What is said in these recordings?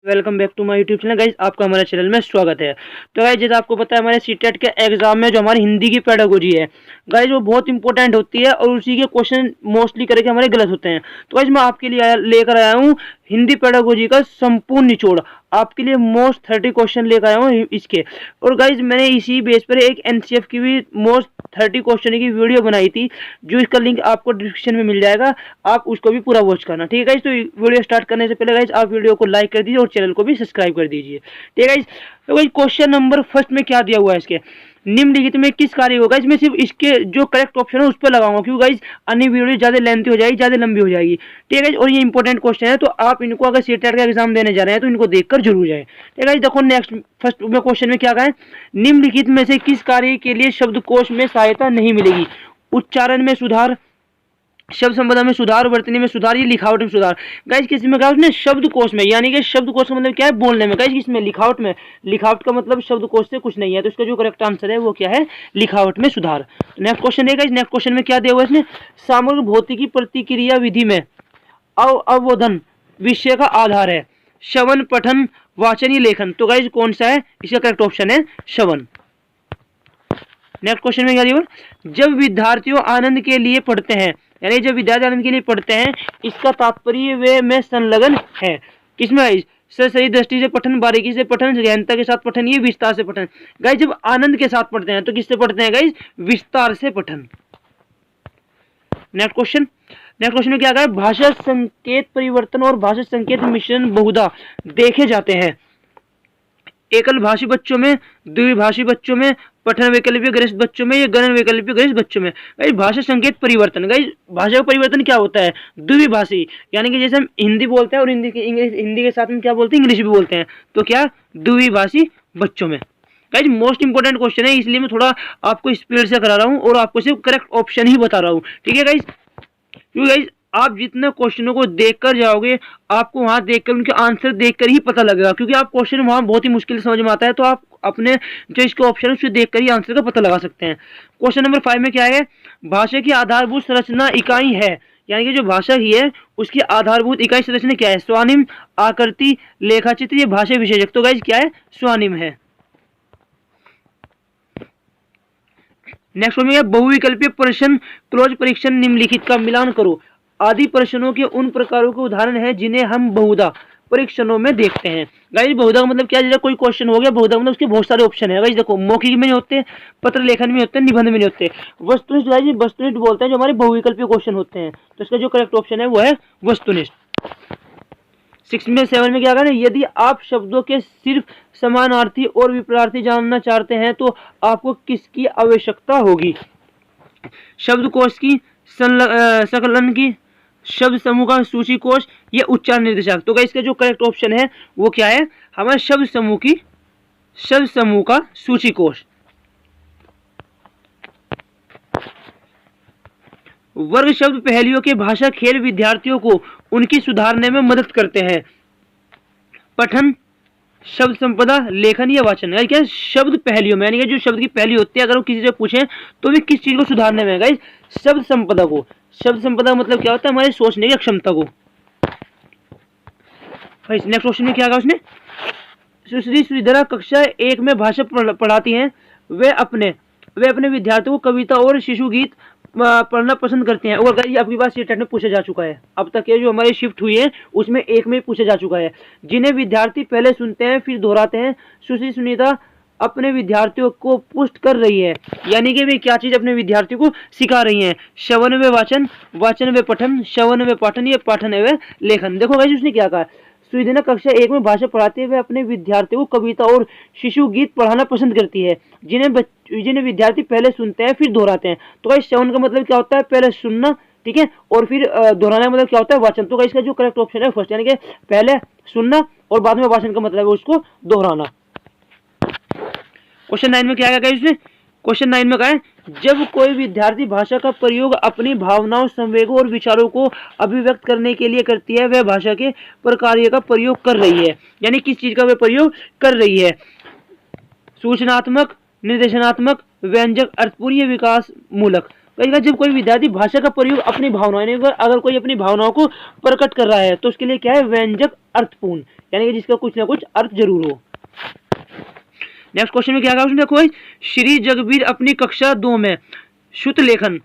Welcome back to my YouTube channel guys, आपका हमारे channel में स्वागत है। तो गाइज जैसे आपको पता है हमारे सीटेट के एग्जाम में जो हमारी हिंदी की पेडागोजी है गाइज वो बहुत इंपॉर्टेंट होती है और उसी के क्वेश्चन मोस्टली करके हमारे गलत होते हैं। तो गाइज मैं आपके लिए लेकर आया हूँ हिंदी पेडागोजी का संपूर्ण निचोड़। आपके लिए मोस्ट 30 क्वेश्चन लेकर आया हूँ इसके। और गाइज मैंने इसी बेस पर एक एनसीएफ की भी मोस्ट 30 क्वेश्चन की वीडियो बनाई थी, जो इसका लिंक आपको डिस्क्रिप्शन में मिल जाएगा। आप उसको भी पूरा वॉच करना, ठीक है गाइज। तो वीडियो स्टार्ट करने से पहले गाइज आप वीडियो को लाइक कर दीजिए और चैनल को भी सब्सक्राइब कर दीजिए, ठीक है गाइज। तो गाइज क्वेश्चन नंबर फर्स्ट में क्या दिया हुआ है, इसके निम्नलिखित में किस कार्य होगा। इसमें सिर्फ इसके जो करेक्ट ऑप्शन है उस पर लगाऊंगा, क्योंकि गाइज अन्य वीडियो ज्यादा लेंथी हो जाएगी, ज्यादा लंबी हो जाएगी, ठीक है। और ये इंपॉर्टेंट क्वेश्चन है, तो आप इनको अगर सीटेट का एग्जाम देने जा रहे हैं तो इनको देखकर जरूर जाए, ठीक है। देखो नेक्स्ट फर्स्ट में क्वेश्चन में क्या कहा है, निम्नलिखित में से किस कार्य के लिए शब्दकोश में सहायता नहीं मिलेगी। उच्चारण में सुधार, शब्द संपदा में सुधार, वर्तनी में सुधार, ये लिखावट में सुधार। गाइस किसी में कहा उसने शब्दकोश में, यानी कि शब्दकोश का मतलब क्या है, बोलने में। गाइस किसमें, लिखावट में। लिखावट का मतलब शब्दकोश से कुछ नहीं है, तो इसका जो करेक्ट आंसर है वो क्या है, लिखावट में सुधार। नेक्स्ट क्वेश्चन है गाइस, नेक्स्ट क्वेश्चन में क्या दिया हुआ है इसने, सामग्र भौतिकी प्रतिक्रिया विधि में अवबोधन विषय का आधार है। श्रवण, पठन, वाचन, ये लेखन। तो गाइस कौन सा है, इसका करेक्ट ऑप्शन है श्रवण। नेक्स्ट क्वेश्चन में क्या दिया, जब विद्यार्थियों आनंद के लिए पढ़ते हैं, यानी जब विद्यार्थी आनंद के लिए पढ़ते हैं, इसका तात्पर्य वे में संलग्न है। किसमें, सही दृष्टि से पठन, बारीकी से पठन, गहनता के साथ पठन, ये विस्तार से पठन। गाइस जब आनंद के साथ पढ़ते हैं तो किससे पढ़ते हैं गाइस, विस्तार से पठन। नेक्स्ट क्वेश्चन में क्या कहा है, भाषा संकेत परिवर्तन और भाषा संकेत मिश्रण बहुधा देखे जाते हैं। एकल भाषी बच्चों में, द्विभाषी बच्चों में, पठन वैकल्पिक ग्रस्त बच्चों में, या गणन वैकल्पिक ग्रस्त बच्चों में। गाइस भाषा संकेत परिवर्तन, गाइस भाषा का परिवर्तन क्या होता है, द्विभाषी, यानी कि जैसे हम हिंदी बोलते हैं और हिंदी के साथ में क्या बोलते हैं, इंग्लिश भी बोलते हैं, तो क्या द्विभाषी बच्चों में। गाइस मोस्ट इंपोर्टेंट क्वेश्चन है, इसलिए मैं थोड़ा आपको स्पीड से करा रहा हूँ और आपको सिर्फ करेक्ट ऑप्शन ही बता रहा हूँ, ठीक है गाइस। क्योंकि गाइस आप जितने क्वेश्चनों को देखकर जाओगे, आपको वहां देखकर उनके आंसर देखकर ही पता लगेगा, क्योंकि आप क्वेश्चन वहां बहुत ही मुश्किल समझ में आता है, तो आप अपने जो इसके ऑप्शन है उससे देखकर ही आंसर का पता लगा सकते हैं। क्वेश्चन नंबर 5 में क्या है, भाषा की आधारभूत संरचना इकाई है, यानी कि जो भाषा ही है उसकी आधारभूत इकाई संरचना क्या है, स्वनिम, आकृति, लेखाचित्र, ये भाषा विशेषक। तो गाइस क्या है, स्वनिम है। नेक्स्ट में बहुविकल्पीय प्रश्न क्लोज परीक्षण निम्नलिखित का मिलान करो। आदि प्रश्नों के उन प्रकारों के उदाहरण है जिन्हें हम बहुधा परीक्षणों में देखते हैं। गाइस बहुधा का मतलब क्या, जैसे कोई क्वेश्चन हो गया, बहुधा मतलब उसके बहुत सारे ऑप्शन है। गाइस देखो मौखिक में नहीं होते, पत्र लेखन में होते हैं, निबंध में नहीं होते, वस्तुनिष्ठ। गाइस वस्तुनिष्ठ बोलते हैं जो हमारे बहुविकल्पीय क्वेश्चन होते हैं, तो इसका जो करेक्ट ऑप्शन है वो है वस्तुनिष्ठ। 7 में क्या करें, यदि आप शब्दों के सिर्फ समानार्थी और विपरीतार्थी जानना चाहते हैं तो आपको किसकी आवश्यकता होगी, शब्दकोश की, संकलन की, शब्द समूह का सूची कोश, या उच्चारण निर्देशक। तो इसका जो करेक्ट ऑप्शन है वो क्या है, हमारे शब्द समूह का सूची कोश। वर्ग शब्द पहेलियों के भाषा खेल विद्यार्थियों को उनकी सुधारने में मदद करते हैं। पठन, शब्द संपदा, लेखन या वाचन। क्या शब्द पहेलियों में, यानी कि जो शब्द की पहेली होती है, अगर वो किसी से पूछें तो भी किस चीज को सुधारने में, गाइस शब्द संपदा को। शब्द संपदा मतलब क्या होता है, हमारे सोचने की क्षमता को। नेक्स्ट क्वेश्चन में क्या कहा उसने, सुश्री श्रीधरा कक्षा 1 में भाषा पढ़ाती हैं, वे अपने विद्यार्थियों को कविता और शिशु गीत पढ़ना पसंद करते हैं। और ये आपकी बात सीटेट में पूछा जा चुका है, अब तक ये जो हमारी शिफ्ट हुई है उसमें एक में पूछा जा चुका है। जिन्हें विद्यार्थी पहले सुनते हैं फिर दोहराते हैं, सुश्री सुनीता अपने विद्यार्थियों को पुष्ट कर रही है, यानी कि वे क्या चीज अपने विद्यार्थियों को सिखा रही हैं। श्रवण व वाचन, वाचन व पठन, श्रवण व पाठन, या पाठन व लेखन। देखो गाइस उसने क्या कहा, सुधीना कक्षा 1 में भाषा पढ़ाते हुए अपने विद्यार्थियों को कविता और शिशु गीत पढ़ाना पसंद करती है, जिन्हें विद्यार्थी पहले सुनते हैं फिर दोहराते हैं। तो गाइस श्रवण का मतलब क्या होता है, पहले सुनना, ठीक है, और फिर दोहराना का मतलब क्या होता है, वाचन। तो गाइस इसका जो करेक्ट ऑप्शन है फर्स्ट, यानी कि पहले सुनना और बाद में वाचन का मतलब है उसको दोहराना। क्वेश्चन 9 में क्या कहा इसने, क्वेश्चन 9 में कहा है, जब कोई विद्यार्थी भाषा का प्रयोग अपनी भावनाओं, संवेगों और विचारों को अभिव्यक्त करने के लिए करती है, वह भाषा के प्रकार्य का प्रयोग कर रही है। यानी किस चीज का वह प्रयोग कर रही है, सूचनात्मक, निर्देशनात्मक, व्यंजक, अर्थपूर्ण, विकास मूलक। जब कोई विद्यार्थी भाषा का प्रयोग अपनी भावनाओं, अगर कोई अपनी भावनाओं को प्रकट कर रहा है तो उसके लिए क्या है, व्यंजक, अर्थपूर्ण, यानी कि जिसका कुछ ना कुछ अर्थ जरूर हो। नेक्स्ट क्वेश्चन में क्या कहा उसने, देखो श्री जगबीर अपनी कक्षा 2 में शुद्ध लेखन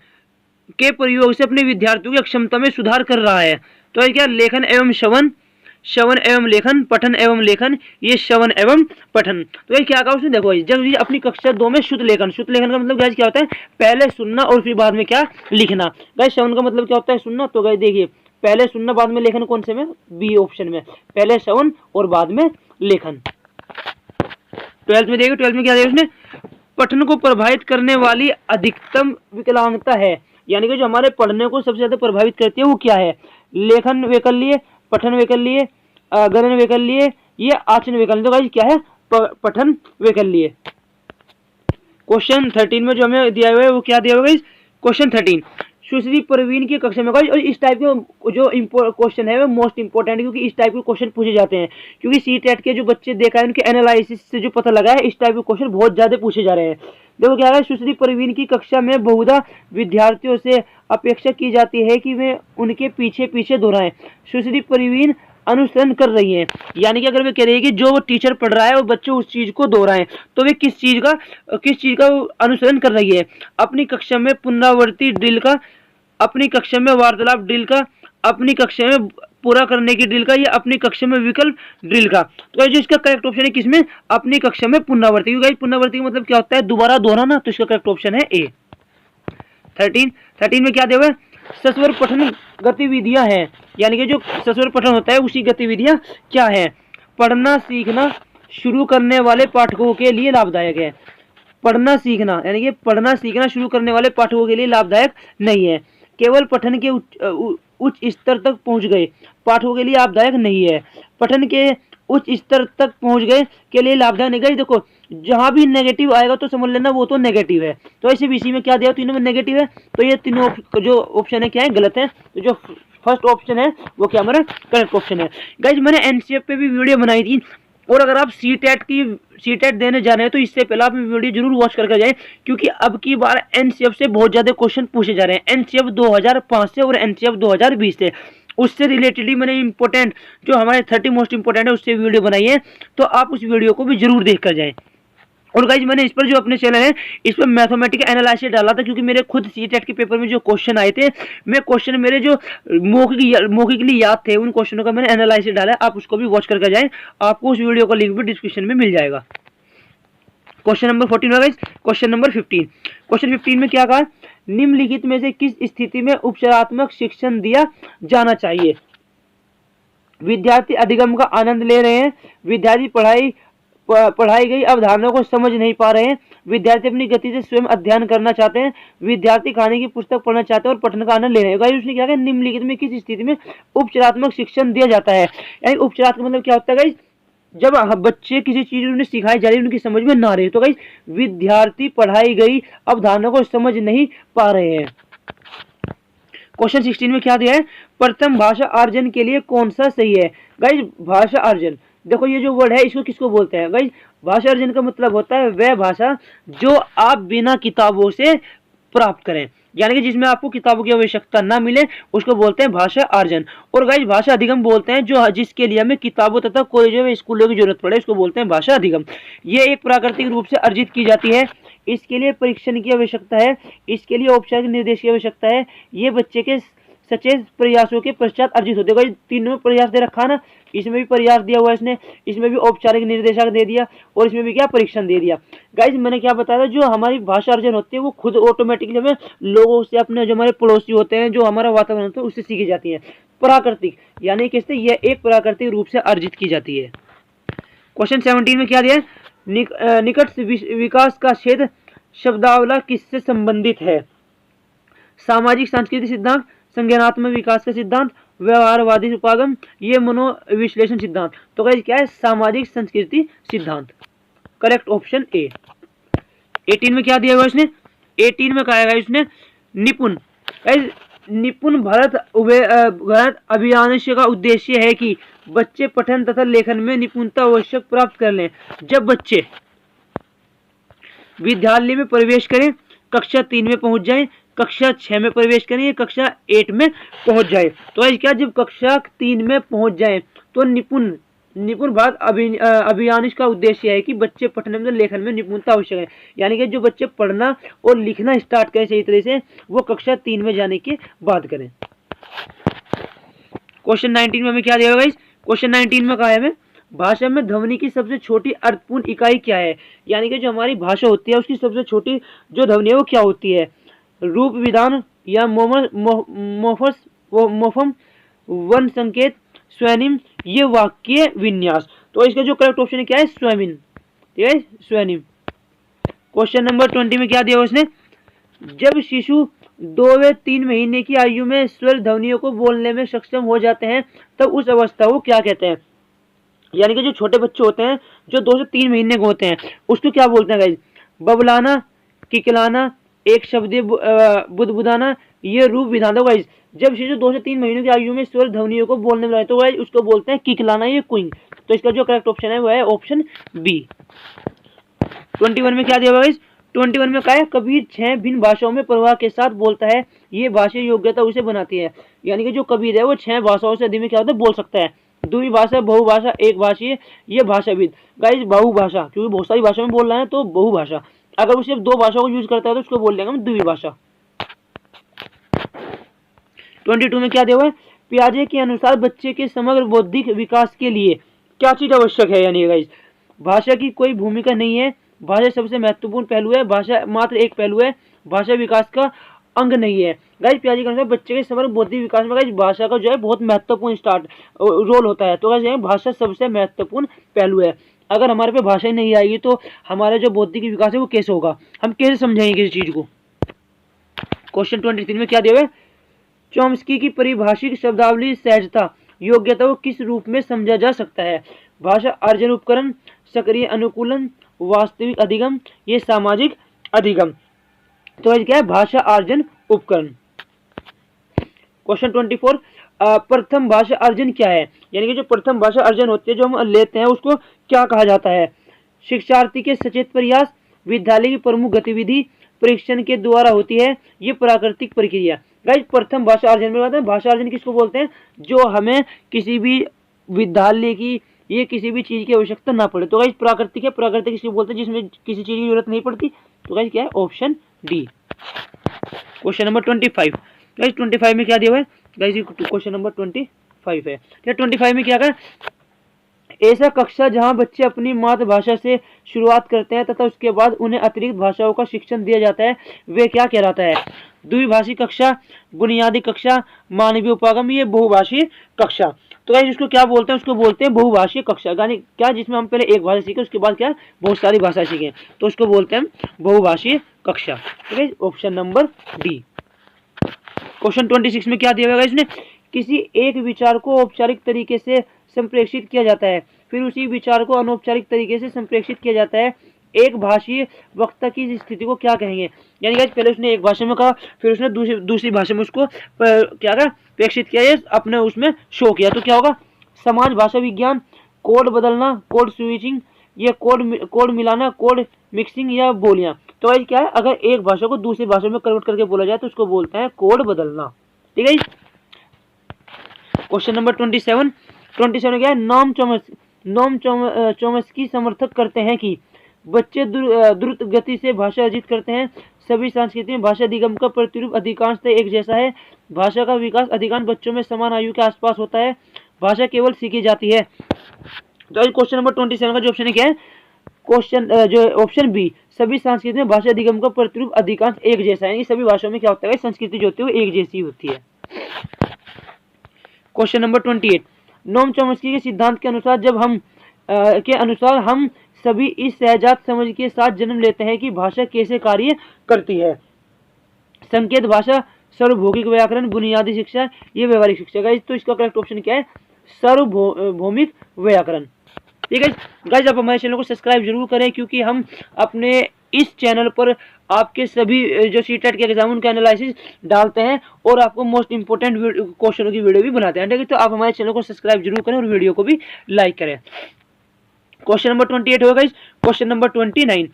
के प्रयोग से अपने विद्यार्थियों की क्षमता में सुधार कर रहा है। तो क्या, लेखन एवं श्रवण, श्रवण एवं लेखन, पठन एवं लेखन, ये श्रवण एवं पठन। तो ये क्या कहा उसने, देखो जब ये अपनी कक्षा 2 में शुद्ध लेखन, शुद्ध लेखन का मतलब गाइस क्या होता है, पहले सुनना और फिर बाद में क्या, लिखना। गाइस श्रवण का मतलब क्या होता है, सुनना। तो गाइस देखिए पहले सुनना बाद में लेखन कौन से में, बी ऑप्शन में, पहले श्रवण और बाद में लेखन। 12th में देखिए, 12th में क्या दिया उसने, पठन को प्रभावित करने वाली अधिकतम विकलांगता है, यानी कि जो हमारे पढ़ने को सबसे ज्यादा प्रभावित करती है वो क्या है, लेखन वैकल्य, पठन वैकल्य, गणन वैकल्य, ये आचरण वैकल्य। तो गाइस क्या है, पठन वैकल्य। क्वेश्चन 13 में जो हमें दिया हुआ है वो क्या दिया हुआ है, क्वेश्चन 13 सुश्री प्रवीण की कक्षा में। और इस टाइप के जो क्वेश्चन है वो मोस्ट इंपोर्टेंट, क्योंकि इस टाइप के क्वेश्चन पूछे जाते हैं, क्योंकि सीटेट के जो बच्चे देखा है उनके एनालिसिस से जो पता लगा है इस टाइप के क्वेश्चन बहुत ज्यादा पूछे जा रहे हैं। देखो क्या है, सुश्री प्रवीण की कक्षा में बहुधा विद्यार्थियों से अपेक्षा की जाती है कि वे उनके पीछे पीछे दोहराएं। सुश्री प्रवीण अनुसरण कर रही है, यानी कि अगर वे कह रही है कि जो वो टीचर पढ़ रहा है वो बच्चे उस चीज को दोहराएं, तो वे किस चीज का अनुसरण कर रही है, अपनी कक्षा में पुनरावृत्ति ड्रिल का, अपनी कक्षा में वार्तालाप ड्रिल का, अपनी कक्षा में पूरा करने की ड्रिल का, या अपनी कक्षा में विकल्प ड्रिल का। तो जो इसका करेक्ट ऑप्शन है किसमें, अपनी कक्षा में पुनरावृत्ति, क्योंकि पुनरावृत्ति का मतलब क्या होता है, दोबारा दोहराना। तो इसका करेक्ट ऑप्शन है ए। 13 में क्या दिया हुआ है, सस्वर पठन गतिविधियां हैं, यानी कि जो सस्वर पठन होता है उसी गतिविधियां क्या है, पढ़ना सीखना शुरू करने वाले पाठकों के लिए लाभदायक है। पढ़ना सीखना यानी कि पढ़ना सीखना शुरू करने वाले पाठकों के लिए लाभदायक नहीं है। केवल पठन के उच्च स्तर तक पहुंच गए पाठकों के लिए लाभदायक नहीं है। पठन के उच्च स्तर तक पहुंच गए के लिए लाभदायक नहीं है। देखो जहां भी नेगेटिव आएगा तो समझ लेना वो तो नेगेटिव है। तो ऐसे बीसी में क्या दिया, तीनों में नेगेटिव है, तो ये तीनों जो ऑप्शन है क्या है, गलत है। तो जो फर्स्ट ऑप्शन है वो क्या हमारा करेक्ट ऑप्शन है। गाइज मैंने एनसीएफ पे भी वीडियो बनाई थी, और अगर आप सीटेट देने जा रहे हैं तो इससे पहले आप वीडियो जरूर वॉच करके जाएं, क्योंकि अब की बार एनसीएफ से बहुत ज्यादा क्वेश्चन पूछे जा रहे हैं, एनसीएफ 2005 से और एनसीएफ 2020 से। उससे रिलेटेडली मैंने इंपॉर्टेंट जो हमारे 30 मोस्ट इंपॉर्टेंट है उससे वीडियो बनाई है, तो आप उस वीडियो को भी जरूर देख कर जाएं। और गाइज मैंने इस पर जो अपने चैनल है इस पर मैथमेटिक्स एनालिसिस डाला था, क्योंकि मेरे खुद सीटेट के पेपर में जो क्वेश्चन आए थे, मैं क्वेश्चन मेरे जो मौखिक के लिए याद थे उन क्वेश्चनों का मैंने एनालिसिस डाला है, आप उसको भी वॉच करके जाएं, आपको उस वीडियो का लिंक भी डिस्क्रिप्शन में मिल जाएगा। Question number 14 guys. Question number 15, question 15 में क्या कहा, निम्नलिखित में से किस स्थिति में उपचारात्मक शिक्षण दिया जाना चाहिए। विद्यार्थी अधिगम का आनंद ले रहे हैं, विद्यार्थी पढ़ाई गई अवधारणा को समझ नहीं पा रहे हैं, विद्यार्थी अपनी गति से स्वयं अध्ययन करना चाहते हैं, विद्यार्थी कहानी की पुस्तक पढ़ना चाहते हैं और पठन का आनंद ले रहे हैं। गाइस उसने क्या कहा, निम्नलिखित में किस स्थिति में उपचारात्मक शिक्षण दिया जाता है। यानी उपचारात्मक मतलब क्या होता है गाइस, जब बच्चे किसी चीज उन्हें सिखाई जा रही है उनकी समझ में ना रही, तो गाइस विद्यार्थी पढ़ाई गई अवधारणा को समझ नहीं पा रहे हैं। क्वेश्चन 16 में क्या दिया है, प्रथम भाषा अर्जन के लिए कौन सा सही है। गाइस भाषा अर्जन, देखो ये जो वर्ड है इसको किसको बोलते हैं गाइस, भाषा अर्जन का मतलब होता है वह भाषा जो आप बिना किताबों से प्राप्त करें, यानी कि जिसमें आपको किताबों की आवश्यकता ना मिले उसको बोलते हैं भाषा अर्जन। और गाइस भाषा अधिगम बोलते हैं जो जिसके लिए हमें किताबों तथा कॉलेजों में स्कूलों की जरूरत पड़े, इसको बोलते हैं भाषा अधिगम। ये एक प्राकृतिक रूप से अर्जित की जाती है, इसके लिए परीक्षण की आवश्यकता है, इसके लिए औपचारिक निर्देश की आवश्यकता है, ये बच्चे के सचेत प्रयासों के पश्चात अर्जित होते हैं। तीनों प्रयास दे रखा ना, इसमें भी प्रयास दिया हुआ है इसने, इसमें भी औपचारिक निर्देशक दे दिया और इसमें भी क्या परीक्षण दे दिया। गाइज मैंने क्या बताया, जो हमारी भाषा अर्जन होती है वो खुद ऑटोमेटिकली हमें लोगों से, अपने जो हमारे पड़ोसी होते हैं, जो हमारा वातावरण होता है उससे सीखी जाती है। प्राकृतिक यानी किससे, यह एक प्राकृतिक रूप से अर्जित की जाती है। क्वेश्चन 17 में क्या दिया है, निकट विकास का क्षेत्र शब्दावला किससे संबंधित है। सामाजिक सांस्कृतिक सिद्धांत, संज्ञानात्मक विकास का सिद्धांत, व्यवहारवादी उपागम, ये मनोविश्लेषण सिद्धांत। तो गाइस क्या है, सामाजिक संस्कृति सिद्धांत। Correct option A. 18 में क्या दिया हुआ इसने, 18 में कहा है इसने निपुण। निपुण भारत अभियान का उद्देश्य है कि बच्चे पठन तथा लेखन में निपुणता आवश्यक प्राप्त कर लें। जब बच्चे विद्यालय में प्रवेश करें, कक्षा 3 में पहुंच जाएं, कक्षा 6 में प्रवेश करें, कक्षा 8 में पहुंच जाए। तो क्या, जब कक्षा 3 में पहुंच जाए तो निपुण निपुण भारत अभियान का उद्देश्य है कि बच्चे पठन में लेखन में निपुणता आवश्यक है, यानी कि जो बच्चे पढ़ना और लिखना स्टार्ट करें सही तरह से वो कक्षा 3 में जाने के बाद करें। क्वेश्चन 19 में हमें क्या दिया होगा इस क्वेश्चन 19 में कहा है हमें भाषा में ध्वनि की सबसे छोटी अर्थपूर्ण इकाई क्या है, यानी कि जो हमारी भाषा होती है उसकी सबसे छोटी जो ध्वनि है वो क्या होती है, रूप विधान या मोफम वन संकेत स्वनिम ये वाक्य विन्यास। तो इसका जो करेक्ट ऑप्शन है क्या है स्वनिम, ठीक है स्वनिम। क्वेश्चन नंबर 20 में क्या दिया उसने, जब शिशु 2 व 3 महीने की आयु में स्वर ध्वनियों को बोलने में सक्षम हो जाते हैं तब उस अवस्था को क्या कहते हैं, यानी कि जो छोटे बच्चे होते हैं जो 2 से 3 महीने के होते हैं उसको क्या बोलते हैं गाइस, बबलाना, किकलाना, एक शब्द बुदबुदाना, ये रूप विधान। तो गाइस जब शिशु 2 से 3 महीनों की आयु में स्वर ध्वनियों को बोलने में तो गाइस उसको बोलते हैं किकलाना, ये क्विंग। तो इसका जो करेक्ट ऑप्शन है वो है ऑप्शन बी। 21 में क्या दिया गाइस, 21 में कहा है कबीर 6 भिन्न भाषाओं में प्रवाह के साथ बोलता है, ये भाषा योग्यता उसे बनाती है, यानी कि जो कबीर है वो 6 भाषाओं से अधिक में क्या होता है बोल सकता है, द्वि भाषा, बहुभाषा, एक भाषीय, ये भाषाविद। गाइस बहुभाषा क्योंकि बहुत सारी भाषा में बोल रहा है तो बहुभाषा, अगर वो सिर्फ 2 भाषाओं को यूज करता है तो उसको बोल देंगे हम द्विभाषा। 22 में क्या दिया हुआ है, पियाजे के अनुसार बच्चे के समग्र बौद्धिक विकास के लिए क्या चीज आवश्यक है, यानी गाइस भाषा की कोई भूमिका नहीं है, भाषा सबसे महत्वपूर्ण पहलू है, भाषा मात्र एक पहलू है, भाषा विकास का अंग नहीं है। गाइस पियाजे के अनुसार बच्चे के समग्र बौद्धिक विकास में गाइस भाषा का जो है बहुत महत्वपूर्ण रोल होता है। तो गाइस भाषा सबसे महत्वपूर्ण पहलू है, अगर हमारे पे भाषा ही नहीं आएगी तो हमारा जो बौद्धिक विकास है वो कैसे होगा, हम कैसे समझेंगे किसी चीज को। क्वेश्चन 23 में क्या दिया है, चॉम्स्की की परिभाषिक शब्दावली सहजता योग्यता को किस रूप में समझा जा सकता है, भाषा अर्जन उपकरण, सक्रिय अनुकूलन, वास्तविक अधिगम, ये सामाजिक अधिगम। तो क्या है भाषा अर्जन उपकरण। क्वेश्चन 24 प्रथम भाषा अर्जन क्या है, यानी कि जो प्रथम भाषा अर्जन होती है जो हम लेते हैं उसको क्या कहा जाता है, शिक्षार्थी के सचेत प्रयास, विद्यालय की प्रमुख गतिविधि, परीक्षण के द्वारा होती है, ये प्राकृतिक प्रक्रिया। गाइस प्रथम भाषा अर्जन में बात है, भाषा अर्जन किसको बोलते हैं, जो हमें किसी भी विद्यालय की ये किसी भी चीज की आवश्यकता ना पड़े। तो गाइस प्राकृतिक है, प्राकृतिक किसको बोलते हैं जिसमें किसी चीज की जरूरत नहीं पड़ती। तो गाइस क्या है option D. Question number 25 guys 25 में क्या दिया हुआ है, गाइस क्वेश्चन नंबर 25 है। 25 में क्या है, ऐसा कक्षा जहां बच्चे अपनी मातृभाषा से शुरुआत करते हैं तथा उसके बाद उन्हें अतिरिक्त भाषाओं का शिक्षण दिया जाता है वे क्या कहलाता है, द्विभाषी कक्षा, बुनियादी कक्षा, मानवीय उपागम, ये बहुभाषीय कक्षा। तो गाइस इसको क्या बोलते हैं, उसको बोलते हैं बहुभाषीय कक्षा, यानी क्या जिसमें हम पहले एक भाषा सीखे उसके बाद क्या बहुत सारी भाषा सीखे, तो उसको बोलते हैं बहुभाषीय कक्षा। ठीक है ऑप्शन नंबर डी। क्वेश्चन 26 में क्या दिया गया इसने, किसी एक विचार को औपचारिक तरीके से संप्रेषित किया जाता है फिर उसी विचार को अनौपचारिक तरीके से संप्रेषित किया जाता है, एक भाषीय वक्ता की स्थिति को क्या कहेंगे, यानी कि पहले उसने एक भाषा में कहा फिर उसने दूसरी भाषा में उसको क्या कहा प्रेषित किया, ये अपने उसमें शो किया, तो क्या होगा समाज भाषा विज्ञान, कोड बदलना, कोड स्विचिंग, या कोड मिलाना, कोड मिक्सिंग, या बोलियां। तो भाई क्या है अगर एक भाषा को दूसरी भाषा में कन्वर्ट करके बोला जाए तो उसको बोलते हैं कोड बदलना। ठीक है क्वेश्चन नंबर 27 क्या है, नॉम चॉम्स्की समर्थक करते हैं कि बच्चे द्रुत गति से भाषा अर्जित करते हैं, सभी संस्कृति में भाषा अधिगम का प्रतिरूप अधिकांशतः एक जैसा है, भाषा का विकास अधिकांश बच्चों में समान आयु के आसपास होता है, भाषा केवल सीखी जाती है। तो क्वेश्चन नंबर 27 का जो ऑप्शन है क्या है, क्वेश्चन जो ऑप्शन बी, सभी संस्कृति में भाषा अधिगम का प्रतिरूप अधिकांश एक जैसा है, सभी भाषाओं में क्या होता है संस्कृति जो होती है वो एक जैसी होती है। क्वेश्चन नंबर 28, नोम चॉम्स्की के सिद्धांत के अनुसार हम सभी इस सहजात समझ के साथ जन्म लेते हैं कि भाषा कैसे कार्य करती है, संकेत भाषा, सार्वभौमिक व्याकरण, बुनियादी शिक्षा, ये व्यवहारिक शिक्षा। गाइस तो इसका करेक्ट ऑप्शन क्या है सार्वभौमिक व्याकरण। ठीक है गाइस आप हमारे चैनल को सब्सक्राइब जरूर करें क्योंकि हम अपने इस चैनल पर आपके सभी जो सीटेट के एग्जाम उनके एनालिसिस डालते हैं और आपको मोस्ट इंपोर्टेंट क्वेश्चनों की वीडियो भी बनाते हैं। ठीक है तो आप हमारे चैनल को सब्सक्राइब जरूर करें और वीडियो को भी लाइक करें। क्वेश्चन नंबर 28 होगा गाइस। क्वेश्चन नंबर 29,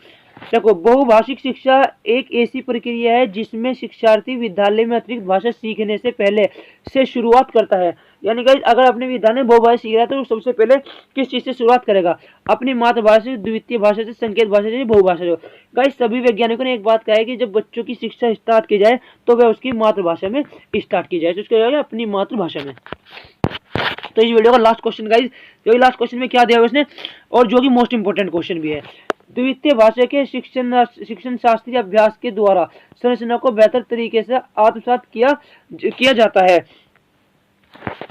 देखो, बहुभाषिक शिक्षा एक ऐसी प्रक्रिया है जिसमें शिक्षार्थी विद्यालय में अतिरिक्त भाषा सीखने से पहले से शुरुआत करता है। यानी गाइस, अगर अपने विद्यालय में बहुभाषा सीख रहा है तो वो सबसे पहले किस चीज से शुरुआत करेगा? अपनी मातृभाषा से, द्वितीय भाषा से, संकेत भाषा से, बहुभाषा से। गाइस, सभी वैज्ञानिकों ने एक बात कहा है कि जब बच्चों की शिक्षा स्टार्ट की जाए तो वह उसकी मातृभाषा में स्टार्ट की जाए, तो उसको अपनी मातृभाषा में। तो इस वीडियो का लास्ट क्वेश्चन गाइस, जो लास्ट क्वेश्चन में क्या दिया है उसने, और जो कि मोस्ट इंपोर्टेंट क्वेश्चन भी है, द्वितीय भाषा के शिक्षण शास्त्रीय अभ्यास के द्वारा संरचना को बेहतर तरीके से आत्मसात किया जाता है।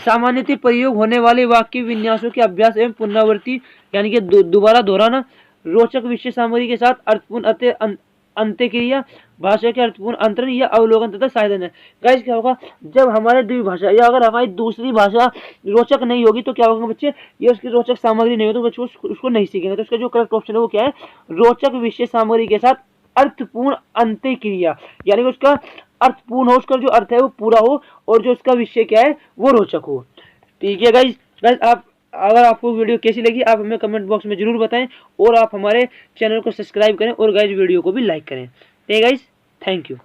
सामान्यतः प्रयोग होने वाले वाक्य विन्यासों के अभ्यास एवं पुनरावृत्ति, यानी कि दोबारा दोहराना, रोचक विषय सामग्री के साथ अर्थपूर्ण अंत्यक्रिया, भाषा के अर्थपूर्ण अंतरण या अवलोकन तथा साधन है। गाइस, क्या होगा जब हमारे द्विभाषा या अगर हमारी दूसरी भाषा रोचक नहीं होगी तो क्या होगा बच्चे, ये उसकी रोचक सामग्री नहीं हो तो बच्चे उसको नहीं सीखेंगे। तो उसका जो करेक्ट ऑप्शन है वो क्या है? रोचक विषय सामग्री के साथ अर्थपूर्ण अंत्यक्रिया, यानी कि उसका अर्थपूर्ण हो, उसका जो अर्थ है वो पूरा हो और जो उसका विषय क्या है वो रोचक हो। ठीक है गाइस, आप अगर आपको वीडियो कैसी लगी आप हमें कमेंट बॉक्स में जरूर बताएं और आप हमारे चैनल को सब्सक्राइब करें और गाइस वीडियो को भी लाइक करें। ठीक है गाइस, थैंक यू।